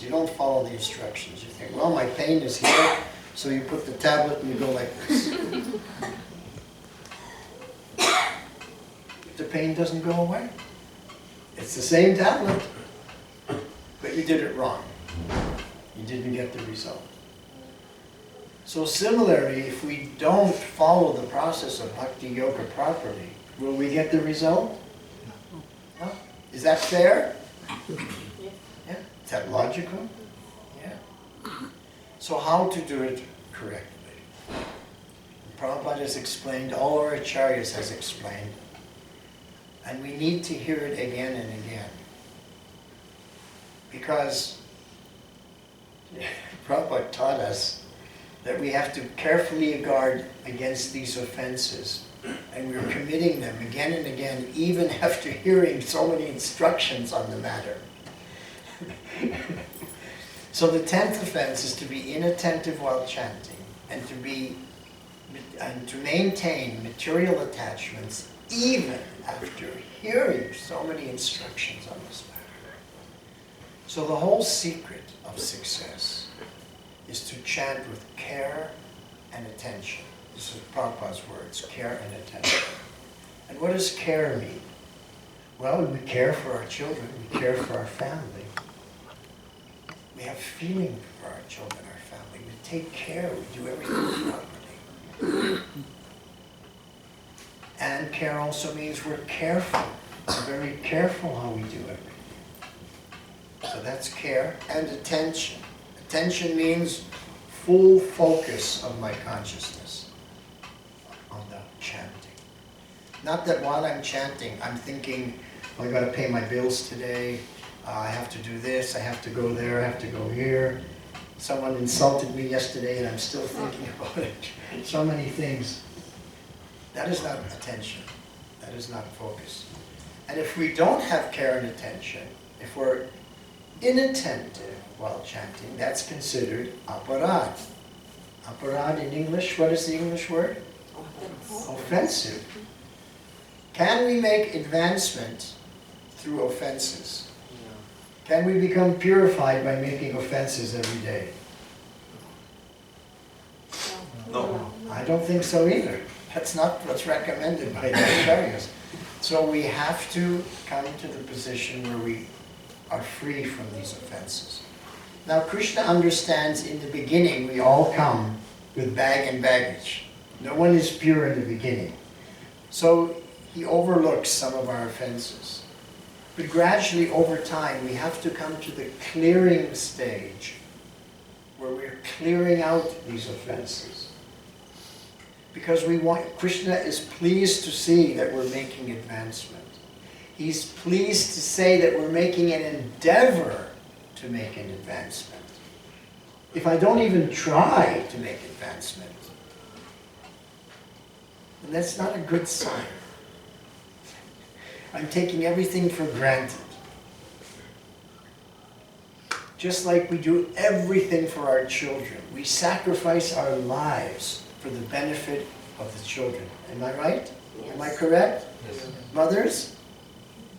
You don't follow the instructions. You think, well, my pain is here, so you put the tablet and you go like this. The pain doesn't go away. It's the same tablet, but you did it wrong. You didn't get the result. So similarly, if we don't follow the process of Bhakti Yoga properly, will we get the result? No? Is that fair? Yeah. Is that logical? Yeah. So how to do it correctly? Prabhupada has explained, all our acharyas has explained, and we need to hear it again and again. Because Prabhupada taught us that we have to carefully guard against these offenses, and we're committing them again and again, even after hearing so many instructions on the matter. So the 10th offense is to be inattentive while chanting, and to maintain material attachments even after hearing so many instructions on this matter. So the whole secret of success is to chant with care and attention. This is Prabhupada's words, care and attention. And what does care mean? Well, we care for our children, we care for our family. We have feeling for our children, our family. We take care, we do everything properly. And care also means we're careful. We're very careful how we do everything. So that's care and attention. Attention means full focus of my consciousness on the chanting. Not that while I'm chanting, I'm thinking, oh, I got to pay my bills today, I have to do this, I have to go there, I have to go here. Someone insulted me yesterday and I'm still thinking about it. So many things. That is not attention. That is not focus. And if we don't have care and attention, if we're inattentive while chanting, that's considered aparad. Aparad in English, what is the English word? Offensive. Can we make advancement through offenses? Can we become purified by making offenses every day? No. I don't think so either. That's not what's recommended by the acharyas. So we have to come to the position where we are free from these offenses. Now Krishna understands in the beginning we all come with bag and baggage. No one is pure in the beginning. So he overlooks some of our offenses. But gradually over time we have to come to the clearing stage where we're clearing out these offenses. Because Krishna is pleased to see that we're making advancement. He's pleased to say that we're making an endeavor to make an advancement. If I don't even try to make advancement, then that's not a good sign. I'm taking everything for granted. Just like we do everything for our children. We sacrifice our lives for the benefit of the children. Am I right? Yes. Am I correct? Yes. Mothers?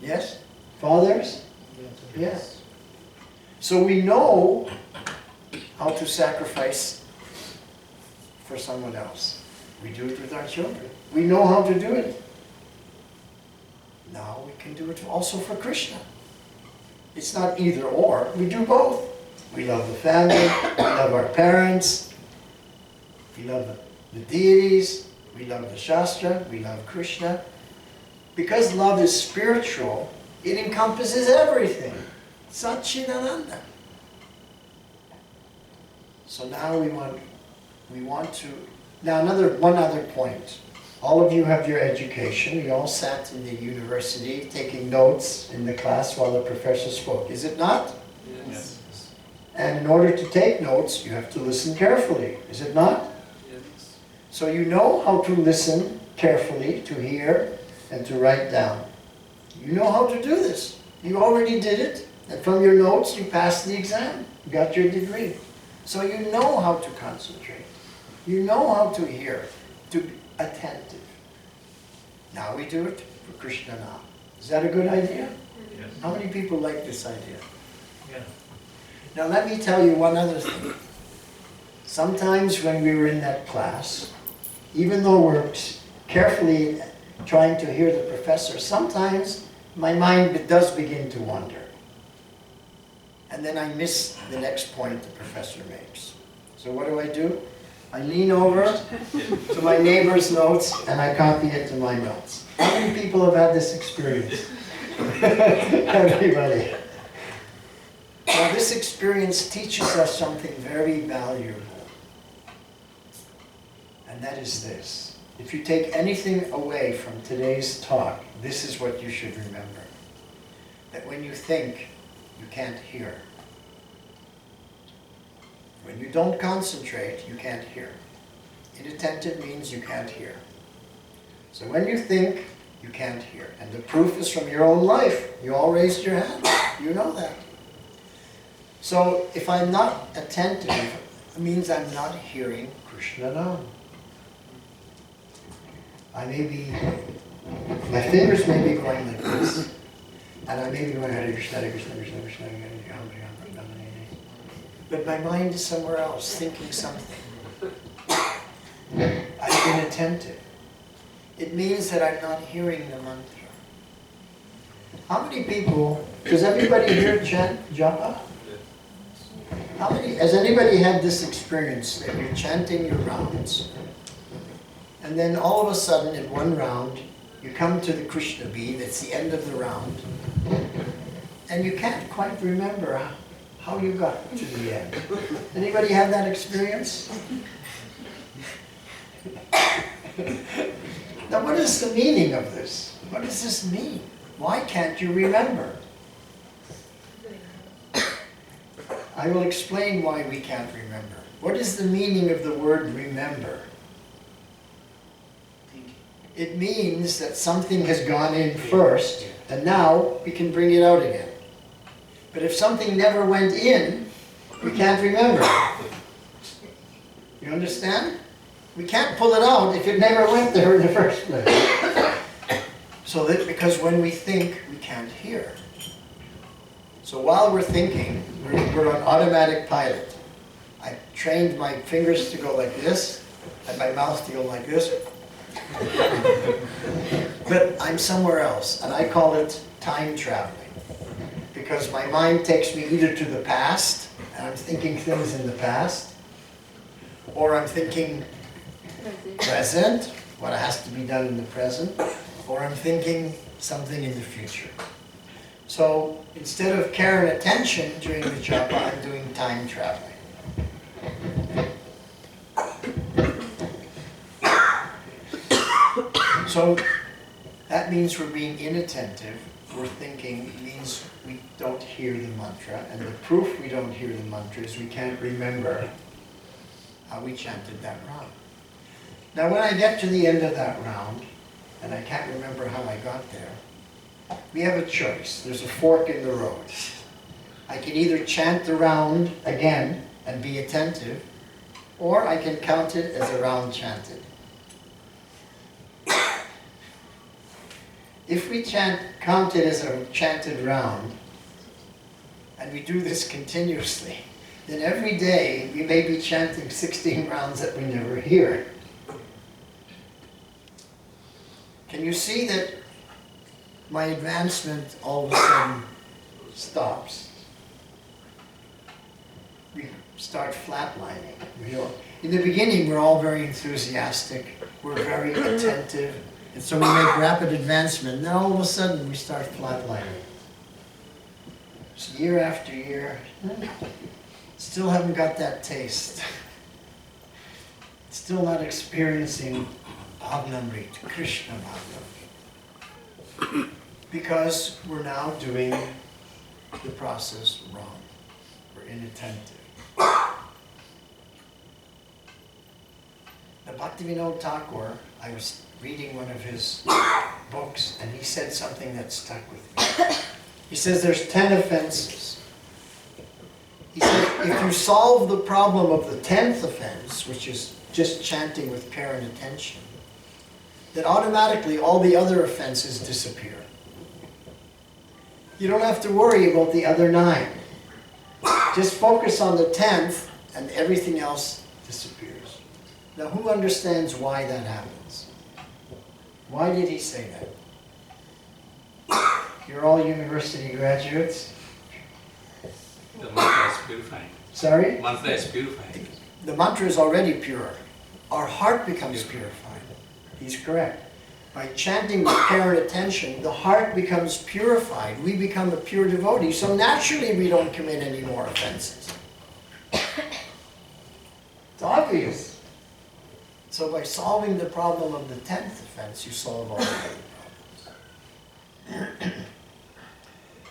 Yes? Fathers? Yes. So we know how to sacrifice for someone else. We do it with our children. We know how to do it. Now we can do it also for Krishna. It's not either or. We do both. We love the family. We love our parents. We love the deities. We love the Shastra. We love Krishna. Because love is spiritual, it encompasses everything. Satchidananda. So now we want to... Now one other point. All of you have your education. You all sat in the university taking notes in the class while the professor spoke. Is it not? Yes. And in order to take notes, you have to listen carefully. Is it not? Yes. So you know how to listen carefully, to hear, and to write down. You know how to do this. You already did it. And from your notes, you passed the exam. You got your degree. So you know how to concentrate. You know how to hear, to be attentive. Now we do it for Krishna now. Is that a good idea? Yes. How many people like this idea? Yeah. Now let me tell you one other thing. Sometimes when we were in that class, even though we're carefully trying to hear the professor, sometimes my mind does begin to wander. And then I miss the next point the professor makes. So what do? I lean over to my neighbor's notes and I copy it to my notes. How many people have had this experience? Everybody. Now this experience teaches us something very valuable. And that is this. If you take anything away from today's talk, this is what you should remember. That when you think, you can't hear. When you don't concentrate, you can't hear. Inattentive means you can't hear. So when you think, you can't hear. And the proof is from your own life. You all raised your hand. You know that. So if I'm not attentive, it means I'm not hearing Krishna Nam. I may be, my fingers may be going like this, and I may be going Hare Krishna, Hare Krishna, Krishna Krishna, Hare Hare, Hare Rama, Rama Rama Hare. But my mind is somewhere else, thinking something. I've been attentive. It means that I'm not hearing the mantra. How many people, does everybody here chant japa? How many, has anybody had this experience that you're chanting your rounds, and then all of a sudden in one round, you come to the Krishna B, that's the end of the round, and you can't quite remember how you got to the end. Anybody have that experience? Now what is the meaning of this? What does this mean? Why can't you remember? I will explain why we can't remember. What is the meaning of the word remember? It means that something has gone in first, and now we can bring it out again. But if something never went in, we can't remember. You understand? We can't pull it out if it never went there in the first place. So that because when we think, we can't hear. So while we're thinking, we're on automatic pilot. I trained my fingers to go like this, and my mouth to go like this. But I'm somewhere else, and I call it time traveling. Because my mind takes me either to the past, and I'm thinking things in the past, or I'm thinking present, what has to be done in the present, or I'm thinking something in the future. So instead of care and attention during the japa, I'm doing time traveling. So that means we're being inattentive, we're thinking, means we don't hear the mantra, and the proof we don't hear the mantra is we can't remember how we chanted that round. Now when I get to the end of that round, and I can't remember how I got there, we have a choice. There's a fork in the road. I can either chant the round again and be attentive, or I can count it as a round chanted. If we count it as a chanted round, and we do this continuously, then every day we may be chanting 16 rounds that we never hear. Can you see that my advancement all of a sudden stops? We start flatlining. In the beginning, we're all very enthusiastic, we're very attentive, and so we make rapid advancement. Then all of a sudden, we start flatlining. So year after year, still haven't got that taste. Still not experiencing Bhagnamrit, Krishna Bhagnamrit. Because we're now doing the process wrong. We're inattentive. The Bhaktivinoda Thakur, I was reading one of his books, and he said something that stuck with me. He says there's 10 offenses. He said if you solve the problem of the 10th offense, which is just chanting with care and attention, then automatically all the other offenses disappear. You don't have to worry about the other 9. Just focus on the 10th and everything else disappears. Now who understands why that happens? Why did he say that? You're all university graduates? The mantra is purifying. Sorry? Mantra is purifying. The mantra is already pure. Our heart becomes purified. He's correct. By chanting with care and attention, the heart becomes purified. We become a pure devotee, so naturally we don't commit any more offenses. It's obvious. So by solving the problem of the 10th offense, you solve all the other problems.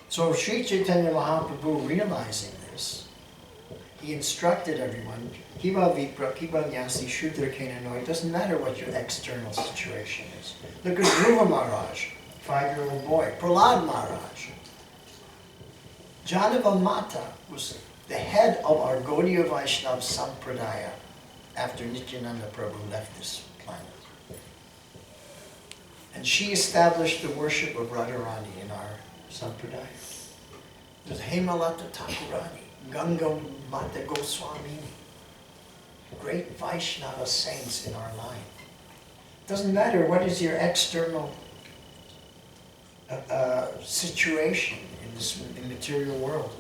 So Sri Chaitanya Mahaprabhu, realizing this, he instructed everyone, Kiva Vipra, Kiva Nyasi, Shudra Kenano. It doesn't matter what your external situation is. Look at Dhruva Maharaj, 5-year-old boy. Prahlad Maharaj. Janava Mata was the head of our Gaudiya Vaishnava Sampradaya after Nityananda Prabhu left this planet. And she established the worship of Radharani in our Sampradaya. There's Hemalata Thakurani, Ganga Mata Goswami, great Vaishnava saints in our line. It doesn't matter what is your external situation in this material world.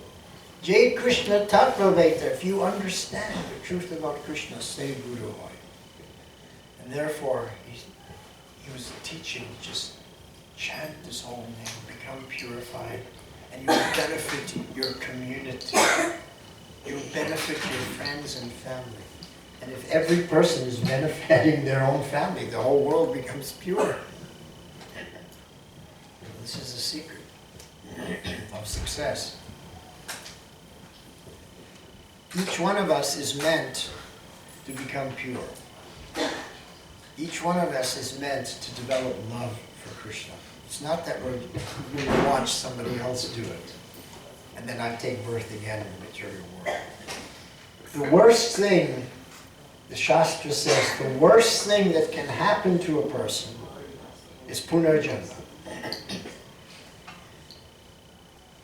Jai Krishna Tattvaveta, if you understand the truth about Krishna, say Guru Hoy. And therefore, he was teaching, just chant this whole name, become purified, and you will benefit your community. You will benefit your friends and family. And if every person is benefiting their own family, the whole world becomes pure. This is the secret of success. Each one of us is meant to become pure. Each one of us is meant to develop love for Krishna. It's not that we're going to watch somebody else do it, and then I take birth again in the material world. The worst thing, the Shastra says, the worst thing that can happen to a person is punarjanma.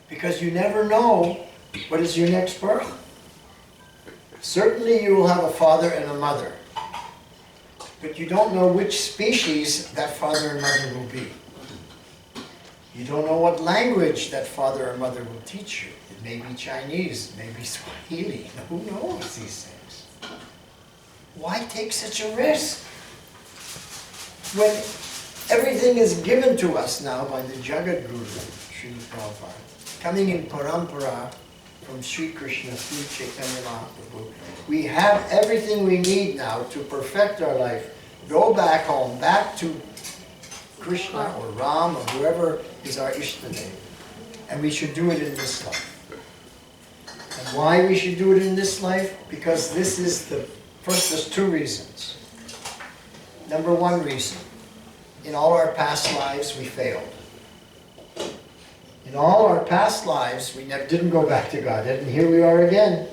Because you never know what is your next birth. Certainly you will have a father and a mother, but you don't know which species that father and mother will be. You don't know what language that father or mother will teach you. It may be Chinese, it may be Swahili. Who knows these things? Why take such a risk? When everything is given to us now by the Jagat Guru, Srila Prabhupada, coming in parampara from Sri Krishna through Chaitanya Mahaprabhu, we have everything we need now to perfect our life. Go back home, back to Krishna or Ram or whoever is our Ishtadev. And we should do it in this life. And why we should do it in this life? Because this is the, first there's two reasons. Number one reason, in all our past lives we failed. In all our past lives we didn't go back to Godhead, and here we are again.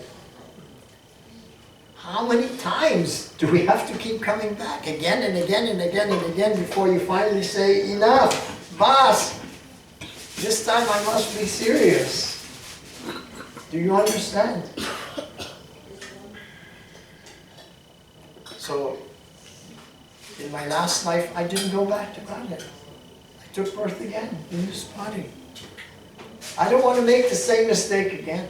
How many times do we have to keep coming back again and again and again and again before you finally say, enough, Bas, this time I must be serious. Do you understand? So, in my last life, I didn't go back to Godhead. I took birth again in this body. I don't want to make the same mistake again.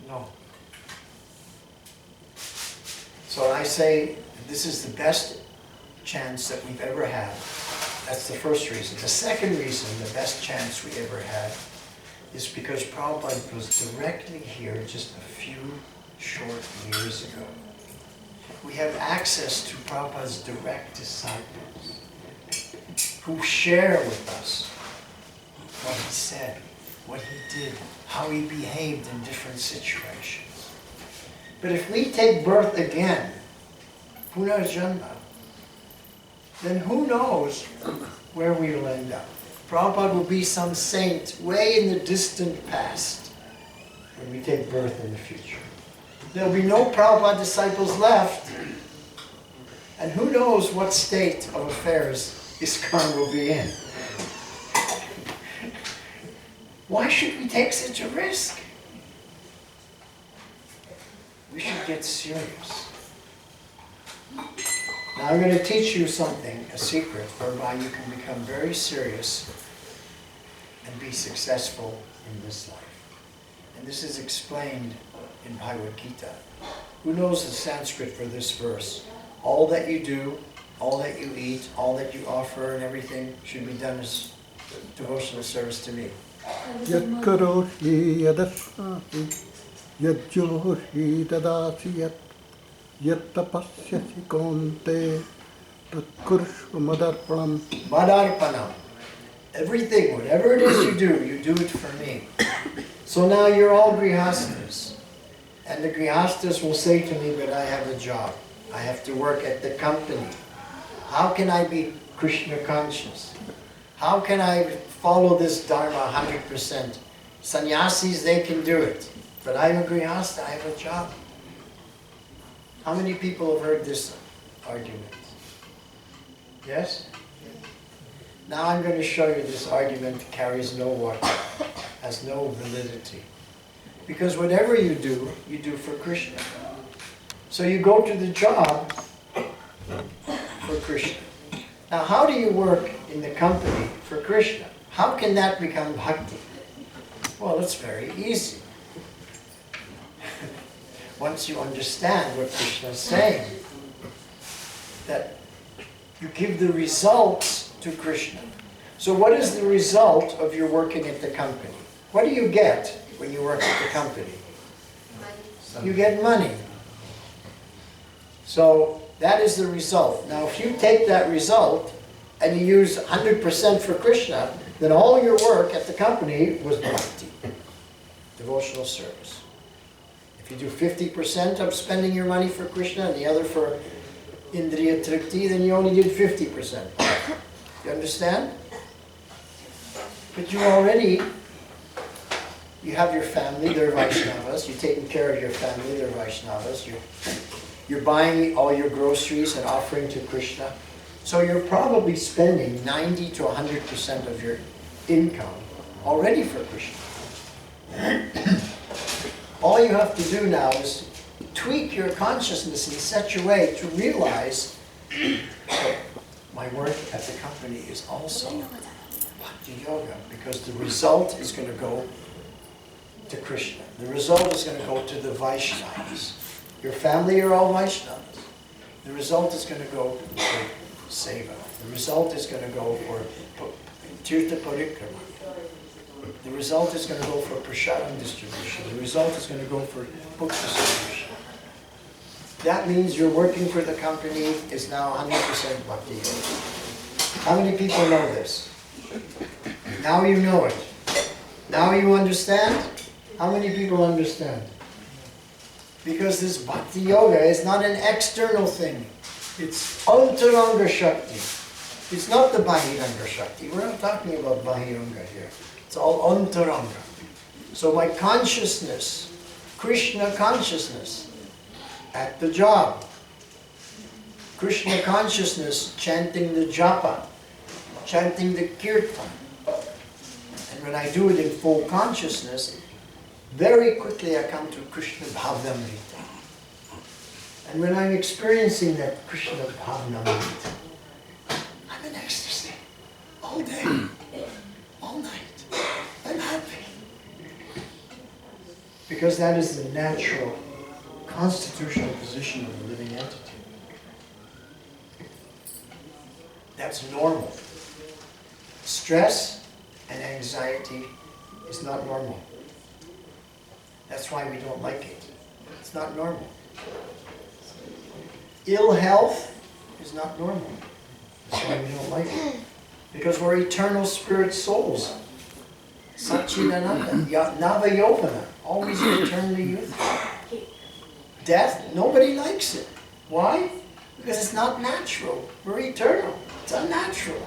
No. So I say, this is the best chance that we've ever had. That's the first reason. The second reason, the best chance we ever had, is because Prabhupada was directly here just a few short years ago. We have access to Prabhupada's direct disciples who share with us what he said, what he did, how he behaved in different situations. But if we take birth again, punarjanma, then who knows where we will end up. Prabhupada will be some saint way in the distant past when we take birth in the future. There will be no Prabhupada disciples left, and who knows what state of affairs ISKCON will be in. Why should we take such a risk? We should get serious. Now I'm going to teach you something, a secret, whereby you can become very serious and be successful in this life. And this is explained in Bhagavad Gita. Who knows the Sanskrit for this verse? All that you do, all that you eat, all that you offer and everything should be done as devotional service to me. Yat karoshi yadasnasi yat joshi tadasi yat tapasyasi konte tat kurshva madarpanam. Madarpanam. Everything, whatever it is you do it for me. So now you're all grihastas. And the grihastas will say to me, but I have a job. I have to work at the company. How can I be Krishna conscious? How can I follow this Dharma 100%? Sannyasis, they can do it. But I'm a grihasta, I have a job. How many people have heard this argument? Yes? Now I'm going to show you this argument carries no water, has no validity. Because whatever you do for Krishna. So you go to the job for Krishna. Now how do you work in the company for Krishna? How can that become bhakti? Well, it's very easy. Once you understand what Krishna is saying, that you give the results to Krishna. So what is the result of your working at the company? What do you get when you work at the company? You get money. So that is the result. Now if you take that result and you use 100% for Krishna, then all your work at the company was bhakti, devotional service. If you do 50% of spending your money for Krishna and the other for Indriya Tripti, then you only did 50%. You understand? But you have your family, they're Vaishnavas. You're taking care of your family, they're Vaishnavas. You're buying all your groceries and offering to Krishna. So you're probably spending 90 to 100% of your income already for Krishna. All you have to do now is tweak your consciousness in such a way to realize that my work at the company is also bhakti yoga, because the result is going to go to Krishna. The result is going to go to the Vaishnavas. Your family are all Vaishnavas. The result is going to go for seva. The result is going to go for tirtha parikrama. The result is going to go for prasadam distribution. The result is going to go for book distribution. That means you're working for the company is now 100% bhakti yoga. How many people know this? Now you know it. Now you understand? How many people understand? Because this bhakti yoga is not an external thing. It's antaranga shakti. It's not the bahiranga shakti. We're not talking about bahiranga here. It's all antaranga. So my consciousness, Krishna consciousness, at the job. Krishna consciousness chanting the japa, chanting the kirtan. And when I do it in full consciousness, very quickly I come to Krishna Bhavnamrita. And when I'm experiencing that Krishna Bhavnamrita, I'm in ecstasy all day, all night. I'm happy. Because that is the natural, constitutional position of a living entity. That's normal. Stress and anxiety is not normal. That's why we don't like it. It's not normal. Ill health is not normal. That's why we don't like it. Because we're eternal spirit souls. Satchidananda, Nava Yovana, always eternally youthful. Death, nobody likes it. Why? Because it's not natural. We're eternal. It's unnatural.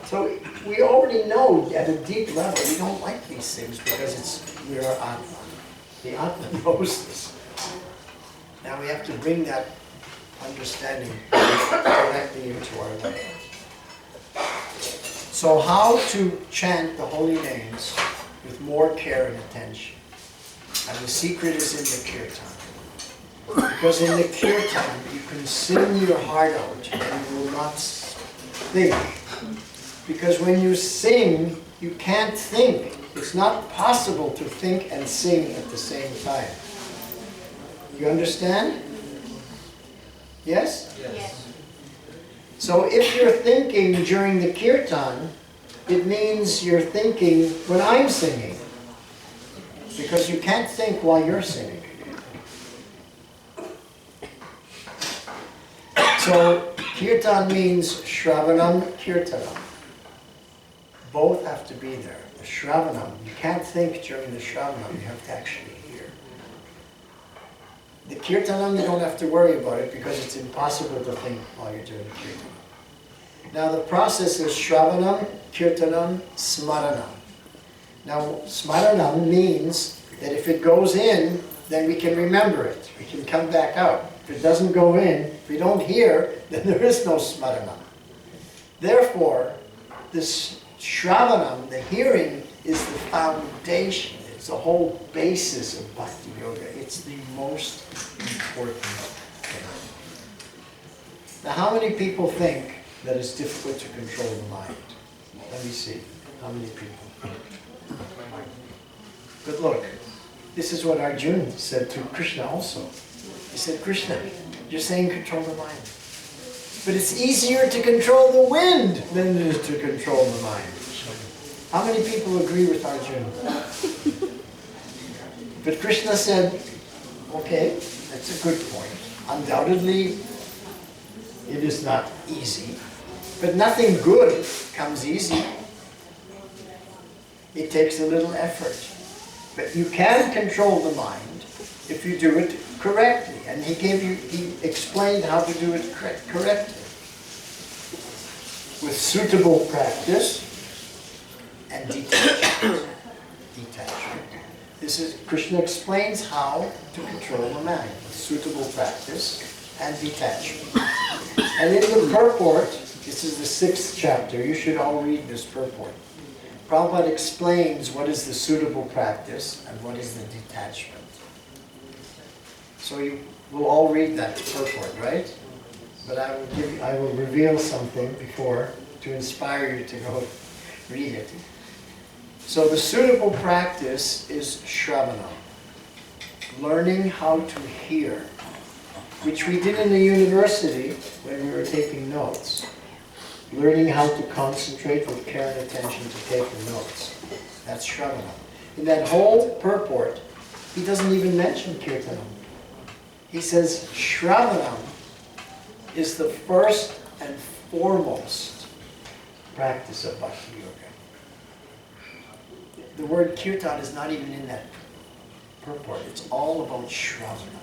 So we already know at a deep level we don't like these things because we're Atma. The Atma knows this. Now we have to bring that understanding directly into our life. So how to chant the holy names with more care and attention. And the secret is in the kirtan. Because in the kirtan, you can sing your heart out and you will not think. Because when you sing, you can't think. It's not possible to think and sing at the same time. You understand? Yes? Yes. So if you're thinking during the kirtan, it means you're thinking when I'm singing. Because you can't think while you're singing. So kirtan means sravanam, kirtanam. Both have to be there. The sravanam, you can't think during the sravanam, you have to actually hear. The kirtanam, you don't have to worry about it because it's impossible to think while you're doing kirtanam. Now the process is shravanam, kirtanam, smaranam. Now smaranam means that if it goes in, then we can remember it. We can come back out. If it doesn't go in, if we don't hear, then there is no smaranam. Therefore, this shravanam, the hearing, is the foundation. It's the whole basis of bhakti yoga. It's the most important thing. Now, how many people think that it's difficult to control the mind? Let me see. How many people? But look, this is what Arjuna said to Krishna also. He said, Krishna, you're saying control the mind. But it's easier to control the wind than it is to control the mind. How many people agree with Arjuna? But Krishna said, okay, that's a good point. Undoubtedly, it is not easy. But nothing good comes easy. It takes a little effort. But you can control the mind if you do it correctly. And he explained how to do it correctly. With suitable practice and detachment. Krishna explains how to control the mind with suitable practice and detachment. And in the purport, this is the 6th chapter, you should all read this purport. Prabhupada explains what is the suitable practice and what is the detachment. So you will all read that purport, right? But I will reveal something before to inspire you to go read it. So the suitable practice is shravanam, learning how to hear, which we did in the university when we were taking notes. Learning how to concentrate with care and attention to take the notes. That's shravanam. In that whole purport, he doesn't even mention kirtanam. He says shravanam is the first and foremost practice of bhakti yoga. The word kirtan is not even in that purport. It's all about shravanam.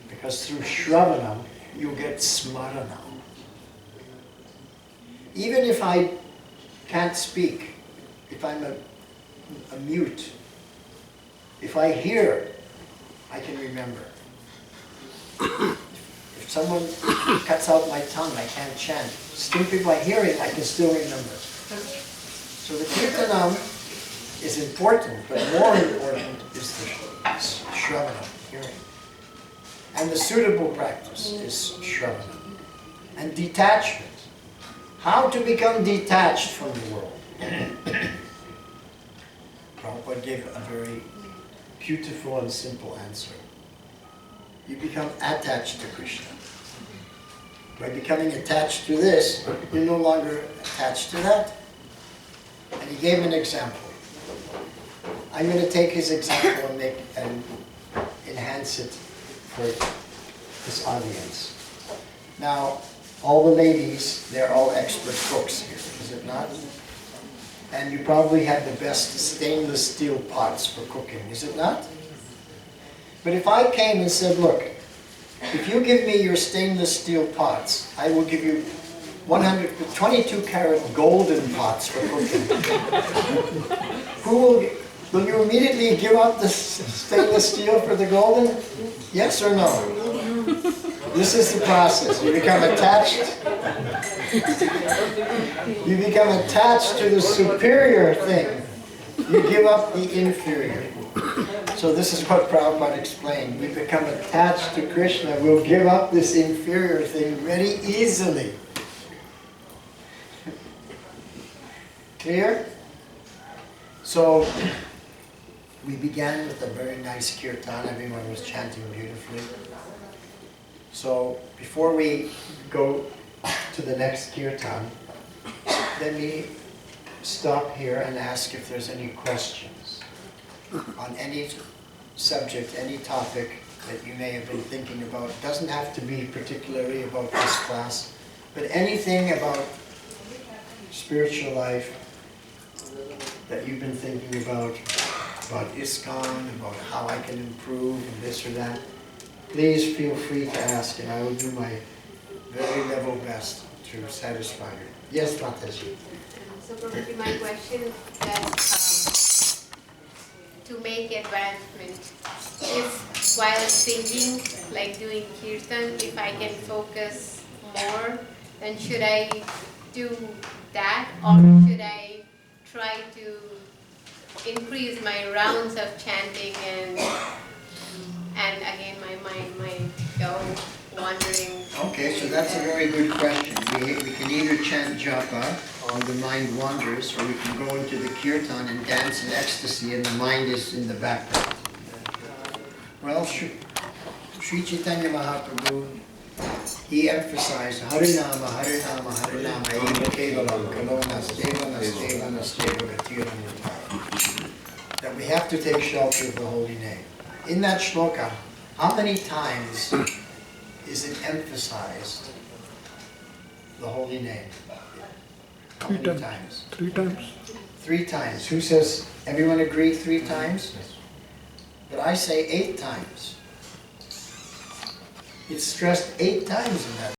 Because through shravanam, you get smaranam. Even if I can't speak, if I'm a mute, if I hear, I can remember. If someone cuts out my tongue, I can't chant. Simply by hearing, I can still remember. So the kirtanam is important, but more important is the shravanam, hearing. And the suitable practice is shravanam. And detachment. How to become detached from the world. Prabhupada gave a very beautiful and simple answer. You become attached to Krishna. By becoming attached to this, you're no longer attached to that. And he gave an example. I'm going to take his example and enhance it for this audience. Now, all the ladies, they're all expert cooks here, is it not? And you probably have the best stainless steel pots for cooking, is it not? But if I came and said, look, if you give me your stainless steel pots, I will give you 22 karat golden pots for cooking. Will you immediately give up the stainless steel for the golden? Yes or no? This is the process. You become attached. You become attached to the superior thing. You give up the inferior. So this is what Prabhupada explained. We become attached to Krishna, we'll give up this inferior thing very easily. Clear? So, we began with a very nice kirtan. Everyone was chanting beautifully. So, before we go to the next kirtan, let me stop here and ask if there's any questions on any subject, any topic that you may have been thinking about. It doesn't have to be particularly about this class, but anything about spiritual life that you've been thinking about ISKCON, about how I can improve and this or that. Please feel free to ask, and I will do my very level best to satisfy you. Yes, Mataji. So probably my question is that to make advancement, if while singing, like doing kirtan, if I can focus more, then should I do that, or should I try to increase my rounds of chanting and again my mind might go wandering. Okay, so that's a very good question. We can either chant japa, or the mind wanders, or we can go into the kirtan and dance in ecstasy and the mind is in the background. Well, Sri Chaitanya Mahaprabhu, he emphasized Harinama, Harinama, Harinama, Eva Kevalam, Kalona, Stevana, Stevana, Stevana, Tirana. That we have to take shelter of the holy name. In that shloka, how many times is it emphasized, the holy name? How many times? 3 times. 3 times. Who says, everyone agree 3 times? But I say 8 times. It's stressed 8 times in that